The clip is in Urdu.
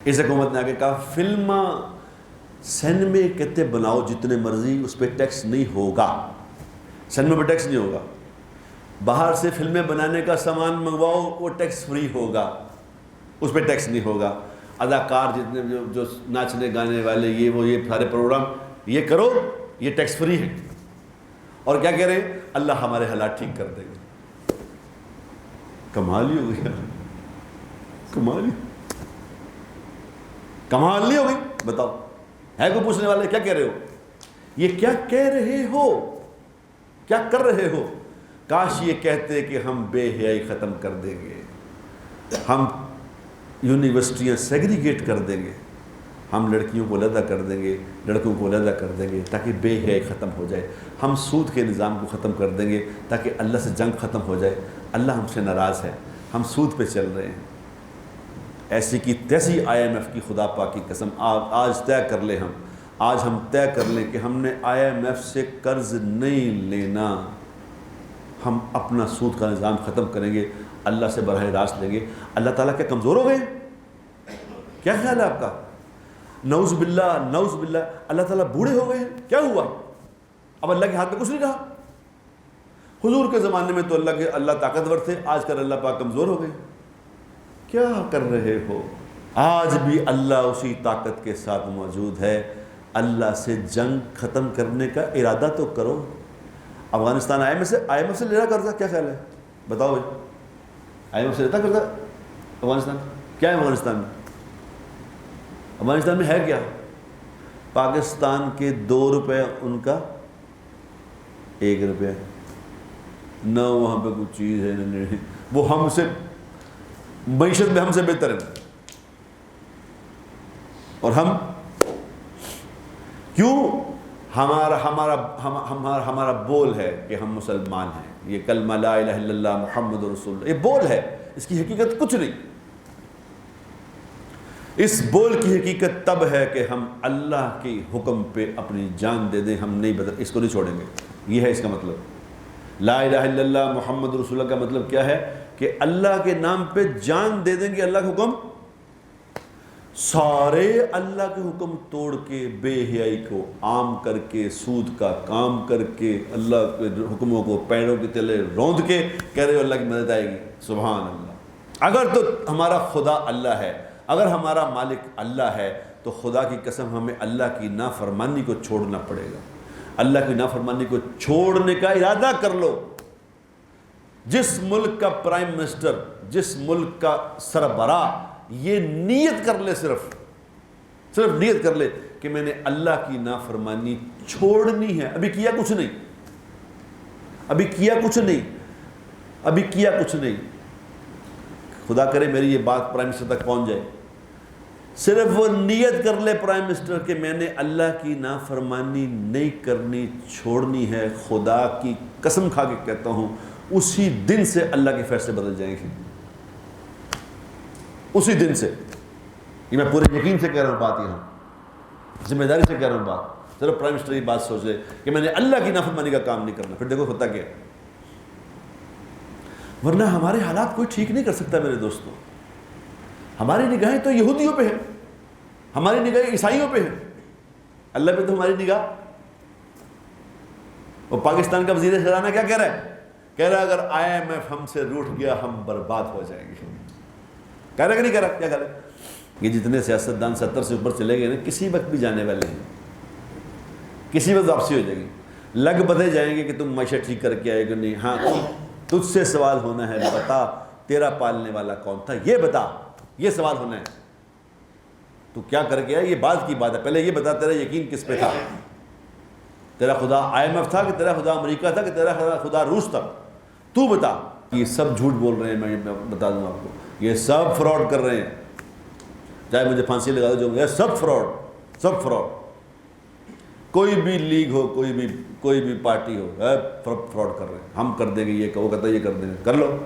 اس حکومت نے آگے کہا فلم سینمے کہتے بناؤ جتنے مرضی، اس پہ ٹیکس نہیں ہوگا، سینما پہ ٹیکس نہیں ہوگا، باہر سے فلمیں بنانے کا سامان منگواؤ وہ ٹیکس فری ہوگا، اس پہ ٹیکس نہیں ہوگا، اداکار جتنے جو ناچنے گانے والے یہ سارے پروگرام یہ کرو، یہ ٹیکس فری ہے۔ اور کیا کہہ رہے ہیں؟ اللہ ہمارے حالات ٹھیک کر دے گا۔ کمال ہی ہو گئی، کمال نہیں ہو گئی؟ بتاؤ، ہے کوئی پوچھنے والے کیا کہہ رہے ہو؟ یہ کیا کہہ رہے ہو؟ کیا کر رہے ہو؟ کاش یہ کہتے کہ ہم بے حیائی ختم کر دیں گے، ہم یونیورسٹیاں سیگریگیٹ کر دیں گے، ہم لڑکیوں کو علیحدہ کر دیں گے، لڑکوں کو علیحدہ کر دیں گے تاکہ بے حیائی ختم ہو جائے، ہم سود کے نظام کو ختم کر دیں گے تاکہ اللہ سے جنگ ختم ہو جائے۔ اللہ ہم سے ناراض ہے، ہم سود پہ چل رہے ہیں۔ ایسی کی تیسی IMF کی خدا پاک کی قسم آج طے کر لیں، آج ہم طے کر لیں کہ ہم نے IMF سے قرض نہیں لینا، ہم اپنا سود کا نظام ختم کریں گے، اللہ سے براہ راست لیں گے۔ اللہ تعالیٰ کیا کمزور ہو گئے؟ کیا خیال ہے آپ کا؟ نعوذ باللہ، نعوذ باللہ، اللہ تعالیٰ بوڑھے ہو گئے ہیں؟ کیا ہوا؟ اب اللہ کے ہاتھ میں کچھ نہیں رہا۔ حضور کے زمانے میں تو اللہ طاقتور تھے، آج کل اللہ پاک کمزور ہو گئے۔ کیا کر رہے ہو؟ آج بھی اللہ اسی طاقت کے ساتھ موجود ہے۔ اللہ سے جنگ ختم کرنے کا ارادہ تو کرو۔ افغانستان IMF سے لے رہا قرضہ، کیا خیال ہے؟ بتاؤ بھائی، IMF سے لیتا قرضہ افغانستان؟ کیا ہے افغانستان میں؟ افغانستان میں ہے کیا؟ پاکستان کے 2 روپے، ان کا 1 روپیہ، نہ وہاں پہ کچھ چیز ہے نہ وہ ہم سے معیشت میں ہم سے بہتر ہے۔ اور ہم کیوں؟ ہمارا بول ہے کہ ہم مسلمان ہیں، یہ کلمہ لا الہ الا اللہ محمد رسول اللہ، یہ بول ہے، اس کی حقیقت کچھ نہیں۔ اس بول کی حقیقت تب ہے کہ ہم اللہ کے حکم پہ اپنی جان دے دیں، ہم نہیں بدل، اس کو نہیں چھوڑیں گے۔ یہ ہے اس کا مطلب، لا الہ الا اللہ محمد رسول اللہ کا مطلب کیا ہے؟ کہ اللہ کے نام پہ جان دے دیں گے، اللہ کا حکم، سارے اللہ کے حکم توڑ کے، بے حیائی کو عام کر کے، سود کا کام کر کے، اللہ کے حکموں کو پیروں کے تلے روند کے کہہ رہے ہو اللہ کی مدد آئے گی۔ سبحان اللہ۔ اگر تو ہمارا خدا اللہ ہے، اگر ہمارا مالک اللہ ہے، تو خدا کی قسم ہمیں اللہ کی نافرمانی کو چھوڑنا پڑے گا۔ اللہ کی نافرمانی کو چھوڑنے کا ارادہ کر لو۔ جس ملک کا پرائم منسٹر، جس ملک کا سربراہ یہ نیت کر لے، صرف نیت کر لے کہ میں نے اللہ کی نافرمانی چھوڑنی ہے، ابھی کیا کچھ نہیں، ابھی کیا کچھ نہیں، خدا کرے میری یہ بات پرائم منسٹر تک پہنچ جائے، صرف وہ نیت کر لے پرائم منسٹر کہ میں نے اللہ کی نافرمانی نہیں کرنی، چھوڑنی ہے، خدا کی قسم کھا کے کہتا ہوں اسی دن سے اللہ کے فیصلے بدل جائیں گے، اسی دن سے۔ یہ میں پورے یقین سے کہہ رہا ہوں بات، یہاں ذمہ داری سے کہہ رہا ہوں بات۔ صرف پرائم منسٹر یہ بات سوچ لے کہ میں نے اللہ کی نافرمانی کا کام نہیں کرنا، پھر دیکھو ہوتا کیا۔ ورنہ ہمارے حالات کوئی ٹھیک نہیں کر سکتا میرے دوستوں۔ ہماری نگاہیں تو یہودیوں پہ ہیں، ہماری نگاہیں عیسائیوں پہ ہیں، اللہ پہ تو ہماری نگاہ۔ وہ پاکستان کا وزیر خزانہ کیا کہہ رہا ہے؟ کہہ رہا ہے اگر IMF ہم سے روٹھ گیا ہم برباد ہو جائیں گے۔ کہہ رہا کہ نہیں کہہ رہا؟ کیا کہہ رہا ہے؟ یہ جتنے سیاستدان 70 سے اوپر چلے گئے نا، کسی وقت بھی جانے والے ہیں، کسی وقت واپسی ہو جائے گی، لگ بدے جائیں گے کہ تم معیشت ٹھیک کر کے آئے گا نہیں، ہاں تجھ سے سوال ہونا ہے، بتا تیرا پالنے والا کون تھا، یہ بتا، یہ سوال ہونا ہے، تو کیا کر کے آیا؟ یہ بعد کی بات ہے، پہلے یہ بتا تیرا یقین کس پہ تھا؟ تیرا خدا IMF تھا کہ تیرا خدا امریکہ تھا کہ تیرا خدا روس تھا؟ تو بتا۔ یہ سب جھوٹ بول رہے ہیں، میں بتا دوں آپ کو، یہ سب فراڈ کر رہے ہیں، چاہے مجھے پھانسی لگا دو، جو سب فراڈ، کوئی بھی لیگ ہو، کوئی بھی پارٹی ہو، فراڈ کر رہے ہیں، ہم کر دیں گے، یہ وہ کہتا ہے یہ کر دیں گے، کر لو۔